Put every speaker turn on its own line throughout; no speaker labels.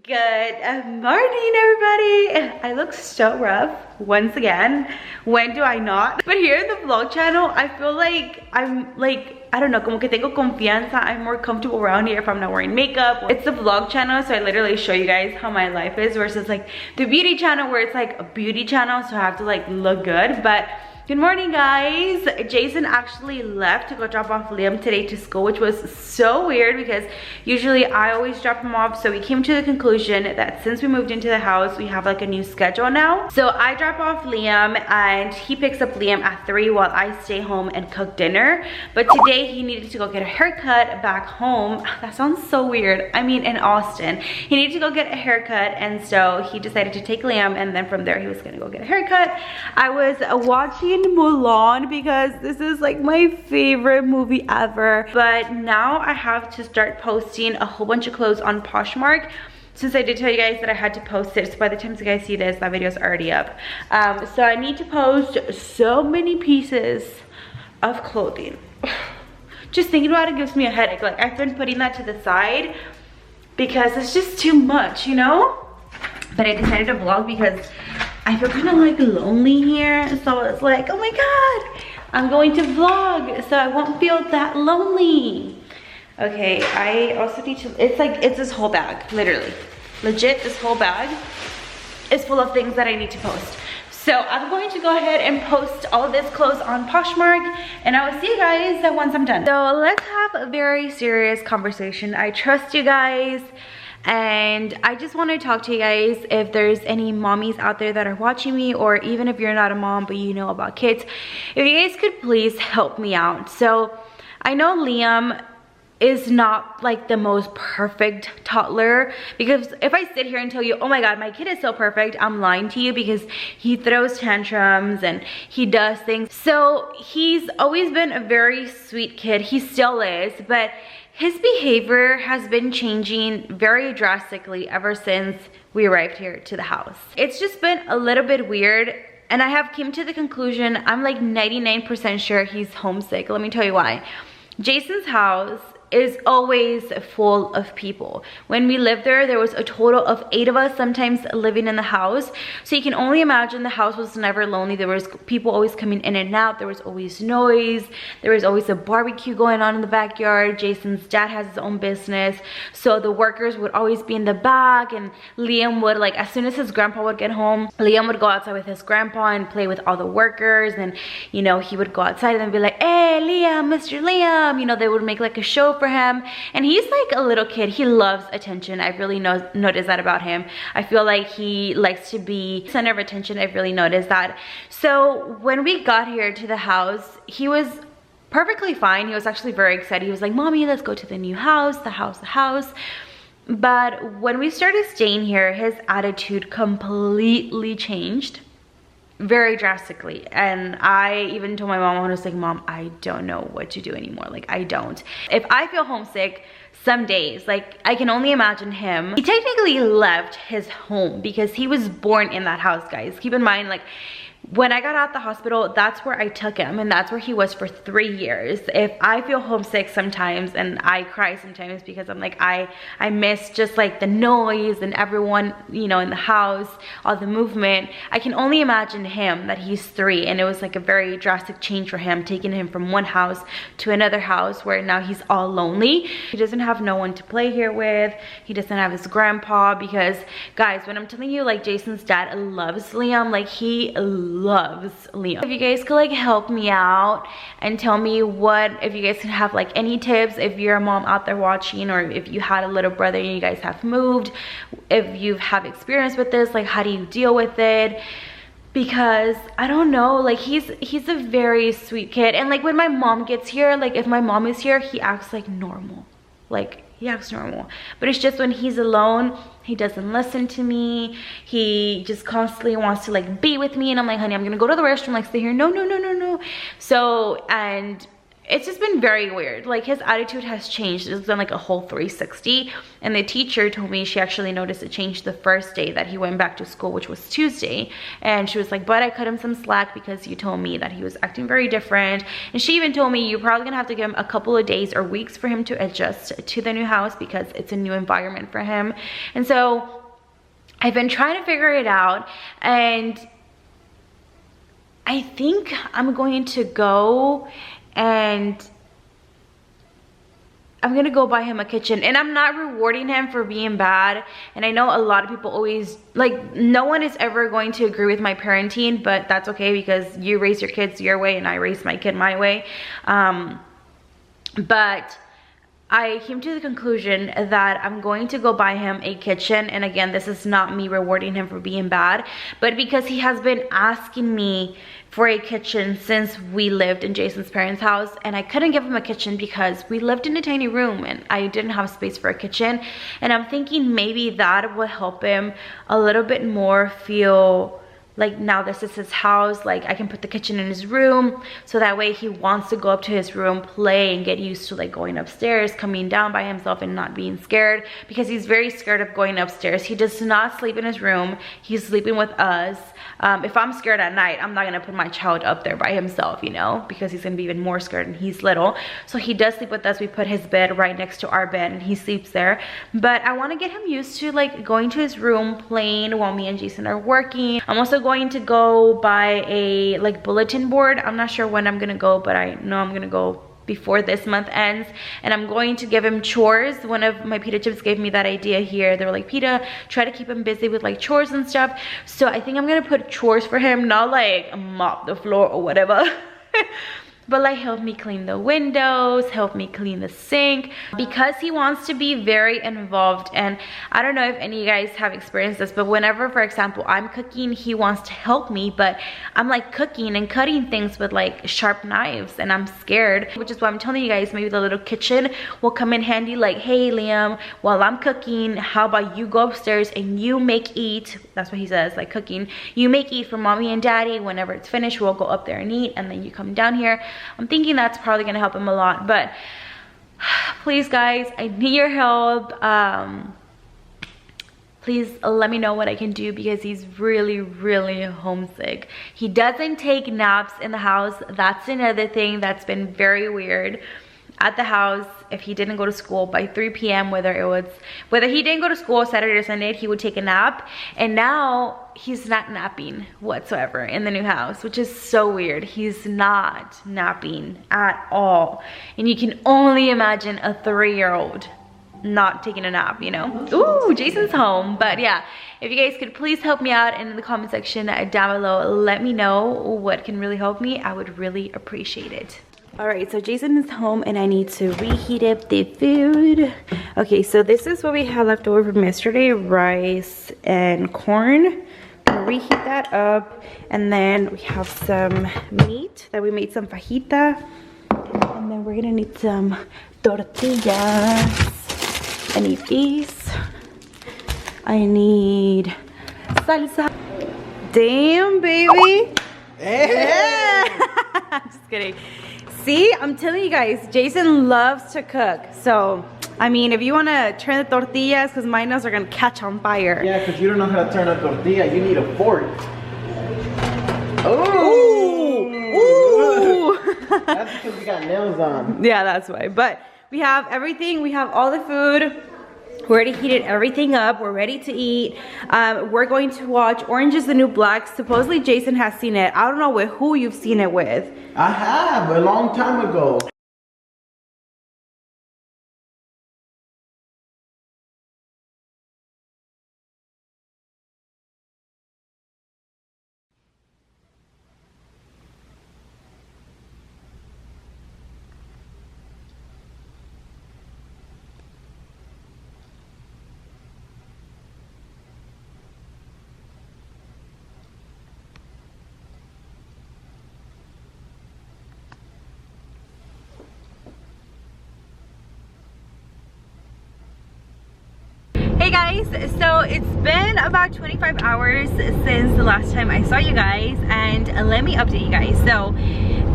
Good morning, everybody. I look so rough once again. When do I not? But here in the vlog channel, I feel like I'm like, I don't know, como que tengo confianza. I'm more comfortable around here if I'm not wearing makeup. It's the vlog channel, so I literally show you guys how my life is, versus like the beauty channel where it's like a beauty channel, so I have to like look good. But good morning, guys. Jason actually left to go drop off Liam today to school, which was so weird because usually I always drop him off. So we came to the conclusion that since we moved into the house, we have like a new schedule now. So I drop off Liam and he picks up Liam at 3 while I stay home and cook dinner. But today he needed to go get a haircut back home. That sounds so weird. I mean, in Austin. He needed to go get a haircut, and so he decided to take Liam, and then from there he was gonna go get a haircut. I was watching Mulan because this is like my favorite movie ever, but now I have to start posting a whole bunch of clothes on Poshmark, since I did tell you guys that I had to post it. So by the time you guys see this, that video is already up. So I need to post so many pieces of clothing. Just thinking about it gives me a headache. Like, I've been putting that to the side because it's just too much, you know? But I decided to vlog because I feel kind of like lonely here, so it's like, oh my god, I'm going to vlog so I won't feel that lonely. Okay, I also need to, it's this whole bag, literally, legit, this whole bag is full of things that I need to post. So I'm going to go ahead and post all of this clothes on Poshmark, and I will see you guys once I'm done. So let's have a very serious conversation. I trust you guys, and I just want to talk to you guys. If there's any mommies out there that are watching me, or even if you're not a mom but you know about kids, if you guys could please help me out. So I know Liam is not like the most perfect toddler, because if I sit here and tell you, oh my god, my kid is so perfect, I'm lying to you, because he throws tantrums and he does things. So he's always been a very sweet kid, he still is, but his behavior has been changing very drastically ever since we arrived here to the house. It's just been a little bit weird, and I have came to the conclusion, I'm like 99% sure he's homesick. Let me tell you why. Jason's house is always full of people. When we lived there was a total of 8 of us sometimes living in the house. So you can only imagine the house was never lonely. There was people always coming in and out. There was always noise. There was always a barbecue going on in the backyard. Jason's dad has his own business, so the workers would always be in the back, and Liam would, like, as soon as his grandpa would get home, Liam would go outside with his grandpa and play with all the workers, and you know, he would go outside and be like, hey Liam, Mr. Liam, you know, they would make like a show for him. And he's like a little kid, he loves attention. I really noticed that about him. I feel like he likes to be center of attention. I've really noticed that. So when we got here to the house, he was perfectly fine. He was actually very excited. He was like, mommy, let's go to the new house, the house. But when we started staying here, his attitude completely changed very drastically. And I even told my mom, I was like, mom, I don't know what to do anymore. Like, I don't. If I feel homesick some days, like, I can only imagine him. He technically left his home because he was born in that house, guys. Keep in mind, like, when I got out the hospital, that's where I took him, and that's where he was for 3 years. If I feel homesick sometimes, and I cry sometimes because I'm like, I miss just like the noise and everyone, you know, in the house, all the movement. I can only imagine him, that he's 3, and it was like a very drastic change for him, taking him from one house to another house where now he's all lonely. He doesn't have no one to play here with. He doesn't have his grandpa, because guys, when I'm telling you, like, Jason's dad loves Liam, like, he loves Liam. If you guys could like help me out and tell me if you guys can have like any tips, if you're a mom out there watching, or if you had a little brother and you guys have moved, if you have experience with this, like, how do you deal with it? Because I don't know, like, he's a very sweet kid, and like when my mom gets here, like if my mom is here, he acts like normal, like he acts normal. But it's just when he's alone, he doesn't listen to me. He just constantly wants to like be with me, and I'm like, honey, I'm gonna go to the restroom, like, stay here. No. So, and it's just been very weird. Like his attitude has changed. It's been like a whole 360. And the teacher told me she actually noticed it changed the first day that he went back to school, which was Tuesday. And she was like, but I cut him some slack because you told me that he was acting very different. And she even told me you're probably gonna have to give him a couple of days or weeks for him to adjust to the new house because it's a new environment for him. And so I've been trying to figure it out, and I think I'm going to go and I'm gonna go buy him a kitchen. And I'm not rewarding him for being bad. And I know a lot of people always, like, no one is ever going to agree with my parenting, but that's okay because you raise your kids your way and I raise my kid my way. But I came to the conclusion that I'm going to go buy him a kitchen. And again, this is not me rewarding him for being bad, but because he has been asking me for a kitchen since we lived in Jason's parents' house, and I couldn't give him a kitchen because we lived in a tiny room and I didn't have space for a kitchen. And I'm thinking maybe that will help him a little bit more feel like now this is his house. Like I can put the kitchen in his room, so that way he wants to go up to his room, play, and get used to like going upstairs, coming down by himself and not being scared, because he's very scared of going upstairs. He does not sleep in his room. He's sleeping with us. If I'm scared at night, I'm not gonna put my child up there by himself, you know, because he's gonna be even more scared and he's little. So he does sleep with us. We put his bed right next to our bed and he sleeps there. But I wanna get him used to like going to his room, playing while me and Jason are working. I'm also going to go buy a like bulletin board. I'm not sure when I'm gonna go, but I know I'm gonna go before this month ends. And I'm going to give him chores. One of my pita chips gave me that idea here. They were like, Pita, try to keep him busy with like chores and stuff. So I think I'm gonna put chores for him, not like mop the floor or whatever. But like help me clean the windows, help me clean the sink, because he wants to be very involved. And I don't know if any of you guys have experienced this, but whenever, for example, I'm cooking, he wants to help me, but I'm like cooking and cutting things with like sharp knives and I'm scared, which is why I'm telling you guys maybe the little kitchen will come in handy. Like, hey Liam, while I'm cooking, how about you go upstairs and you make eat? That's what he says, like cooking. You make eat for mommy and daddy. Whenever it's finished, we'll go up there and eat, and then you come down here. I'm thinking that's probably gonna help him a lot. But please guys, I need your help. Please let me know what I can do, because he's really, really homesick. He doesn't take naps in the house. That's another thing that's been very weird at the house. If he didn't go to school by 3 p.m., whether he didn't go to school Saturday or Sunday, he would take a nap. And now he's not napping whatsoever in the new house, which is so weird. He's not napping at all. And you can only imagine a 3-year-old not taking a nap, you know. Ooh, Jason's home. But yeah, if you guys could please help me out in the comment section down below, let me know what can really help me. I would really appreciate it. All right, so Jason is home and I need to reheat up the food. Okay, so this is what we had left over from yesterday, rice and corn. I'm gonna reheat that up. And then we have some meat that we made some fajita. And then we're gonna need some tortillas. I need these. I need salsa. Damn, baby. Yeah. I'm just kidding. See, I'm telling you guys, Jason loves to cook. So, I mean, if you want to turn the tortillas, because my nails are going to catch on fire.
Yeah, because you don't know how to turn a tortilla. You need a fork.
Oh! Ooh!
That's because you got nails on.
Yeah, that's why. But we have everything. We have all the food. We already heated everything up. We're ready to eat. We're going to watch Orange is the New Black. Supposedly Jason has seen it. I don't know with who you've seen it with.
I have, a long time ago.
Hey guys, so it's been about 25 hours since the last time I saw you guys, and let me update you guys. So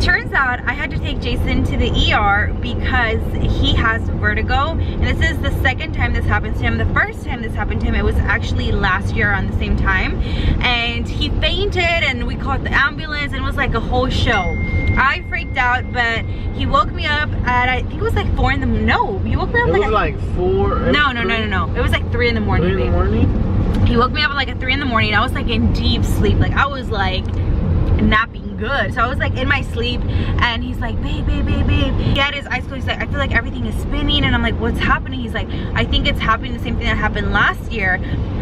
turns out I had to take Jason to the ER because he has vertigo, and this is the second time this happens to him. The first time this happened to him, it was actually last year on the same time, and he fainted and we called the ambulance and it was like a whole show. I freaked out, but he woke me up at, I think it was like 4 in the morning. No, he woke me up
like 4.
No. It was like 3 in the morning.
3 in the morning?
He woke me up at like at 3 in the morning. I was like in deep sleep. Like I was like napping good. So I was like in my sleep and he's like, babe. He had his eyes closed. He's like, I feel like everything is spinning. And I'm like, what's happening? He's like, I think it's happening the same thing that happened last year.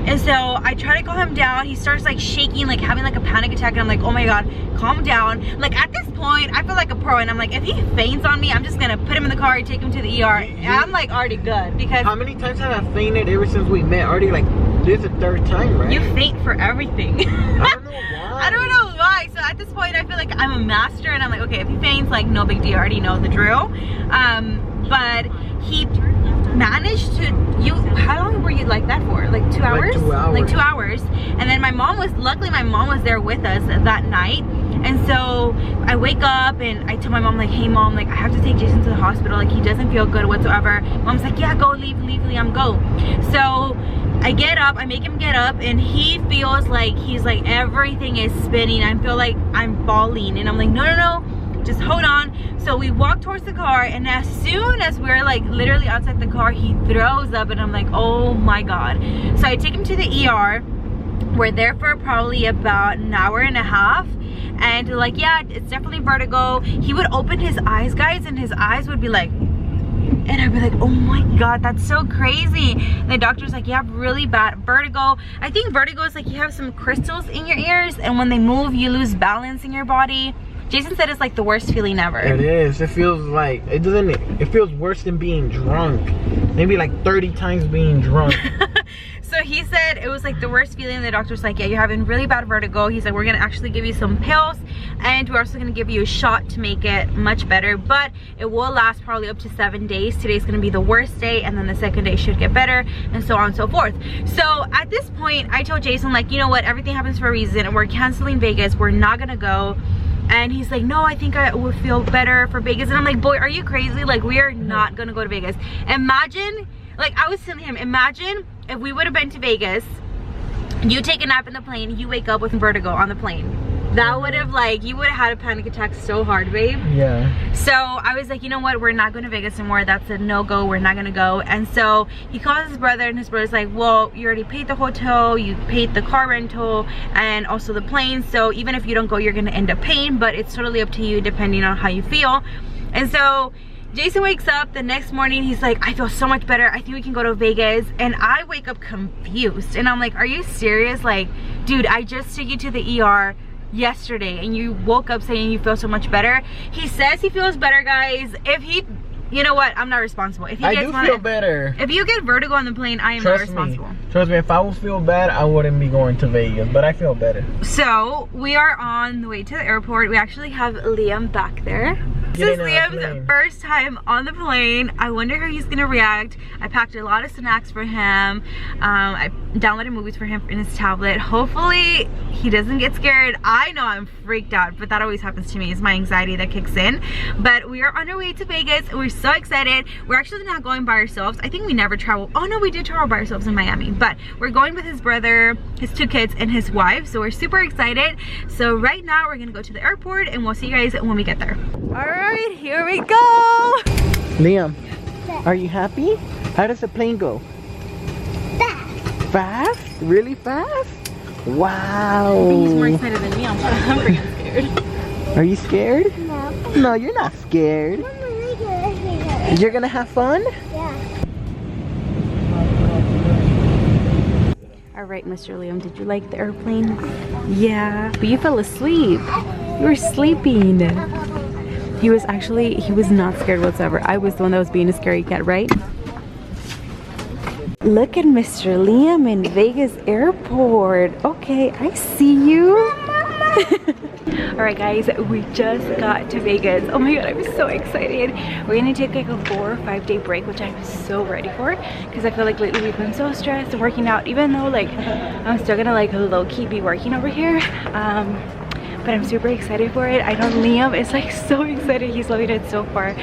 And so I try to calm him down. He starts like shaking, like having like a panic attack. And I'm like, oh my God, calm down. Like at this point, I feel like a pro. And I'm like, if he faints on me, I'm just gonna put him in the car and take him to the ER. I'm like already good because.
How many times have I fainted ever since we met? Already like, this is the 3rd time, right?
You faint for everything.
I don't know why.
I don't know why. So at this point, I feel like I'm a master, and I'm like, okay, if he faints, like no big deal. I already know the drill. But he managed to. How long were you like that for? Like 2 hours?
Like 2 hours.
Like 2 hours. And then luckily my mom was there with us that night. And so I wake up and I tell my mom, like, hey mom, like I have to take Jason to the hospital. Like he doesn't feel good whatsoever. Mom's like, yeah, go, leave Liam, go. So I get up, I make him get up, and he feels like he's like everything is spinning. I feel like I'm falling, and I'm like, no, just hold on. So we walk towards the car, and as soon as we're like literally outside the car, he throws up, and I'm like, oh my God. So I take him to the ER. We're there for probably about an hour and a half. And like, yeah, it's definitely vertigo. He would open his eyes, guys, and his eyes would be like, and I'd be like, oh my God, that's so crazy. And the doctor's like, you have really bad vertigo. I think vertigo is like you have some crystals in your ears, and when they move, you lose balance in your body. Jason said it's like the worst feeling ever.
It is. It feels like, it feels worse than being drunk. Maybe like 30 times being drunk.
So he said it was like the worst feeling. The doctor's like, yeah, you're having really bad vertigo. He's like, we're gonna actually give you some pills, and we're also gonna give you a shot to make it much better, but it will last probably up to 7 days. Today's gonna be the worst day, and then the second day should get better, and so on and so forth. So at this point, I told Jason, like, you know what, everything happens for a reason, and we're canceling Vegas. We're not gonna go. And he's like, no, I think I would feel better for Vegas. And I'm like, boy, are you crazy? Like, we are not gonna go to Vegas. Imagine, like I was telling him, imagine if we would have been to Vegas, you take a nap in the plane, you wake up with vertigo on the plane. That would have, like, you would have had a panic attack so hard, babe.
Yeah.
So I was like, you know what, we're not going to Vegas anymore. That's a no-go. We're not gonna go. And so he calls his brother, and his brother's like, well, you already paid the hotel, you paid the car rental, and also the plane, so even if you don't go, you're gonna end up paying, but it's totally up to you depending on how you feel. And so Jason wakes up the next morning. He's like, I feel so much better. I think we can go to Vegas. And I wake up confused, and I'm like, are you serious? Like, dude, I just took you to the ER yesterday, and you woke up saying you feel so much better. He says he feels better, guys. If he, you know what, I'm not responsible. If he
I do feel better.
If you get vertigo on the plane, I am not responsible.
Trust me, if I would feel bad, I wouldn't be going to Vegas, but I feel better.
So we are on the way to the airport. We actually have Liam back there. This is Liam's first time on the plane. I wonder how he's gonna react. I packed a lot of snacks for him. I downloaded movies for him in his tablet. Hopefully he doesn't get scared. I know I'm freaked out, but that always happens to me. It's my anxiety that kicks in. But we are on our way to Vegas. We're so excited. We're actually not going by ourselves. I think we never travel. Oh no, we did travel by ourselves in Miami, but we're going with his brother, his 2 kids, and his wife. So we're super excited. So right now we're gonna go to the airport, and we'll see you guys when we get there. Alright, here we go.
Liam, are you happy? How does the plane go?
Fast.
Fast? Really fast? Wow.
I think he's more excited than me. I'm freaking scared.
Are you scared?
No.
No, you're not scared. You're gonna have fun?
Yeah.
Alright, Mr. Liam, did you like the airplane? Yeah, but you fell asleep. You were sleeping. He was not scared whatsoever. I was the one that was being a scary cat, right? Look at Mr. Liam in Vegas airport. Okay, I see you. Alright guys, we just got to Vegas. Oh my god, I'm so excited. We're gonna take like a 4 or 5 day break, which I'm so ready for, because I feel like lately we've been so stressed and working out, even though like I'm still gonna like low-key be working over here. but I'm super excited for it. I know Liam is like so excited. He's loving it so far.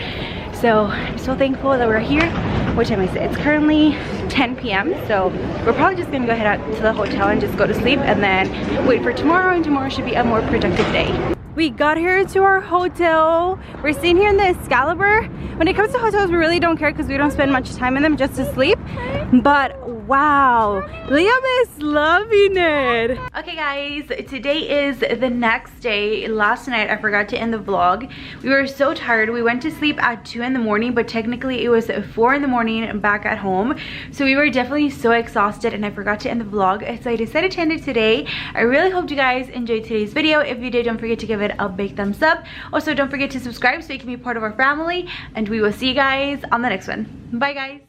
So I'm so thankful that we're here. What time is it? It's currently 10 p.m. So we're probably just gonna go head out to the hotel and just go to sleep and then wait for tomorrow, and tomorrow should be a more productive day. We got here to our hotel. We're staying here in the Excalibur. When it comes to hotels, we really don't care because we don't spend much time in them just to sleep. But wow, Liam is loving it. Okay guys, today is the next day. Last night I forgot to end the vlog. We were so tired. We went to sleep at 2 in the morning, but technically it was 4 in the morning back at home. So we were definitely so exhausted and I forgot to end the vlog. So I decided to end it today. I really hope you guys enjoyed today's video. If you did, don't forget to give it a big thumbs up. Also, don't forget to subscribe so you can be part of our family, and we will see you guys on the next one. Bye guys.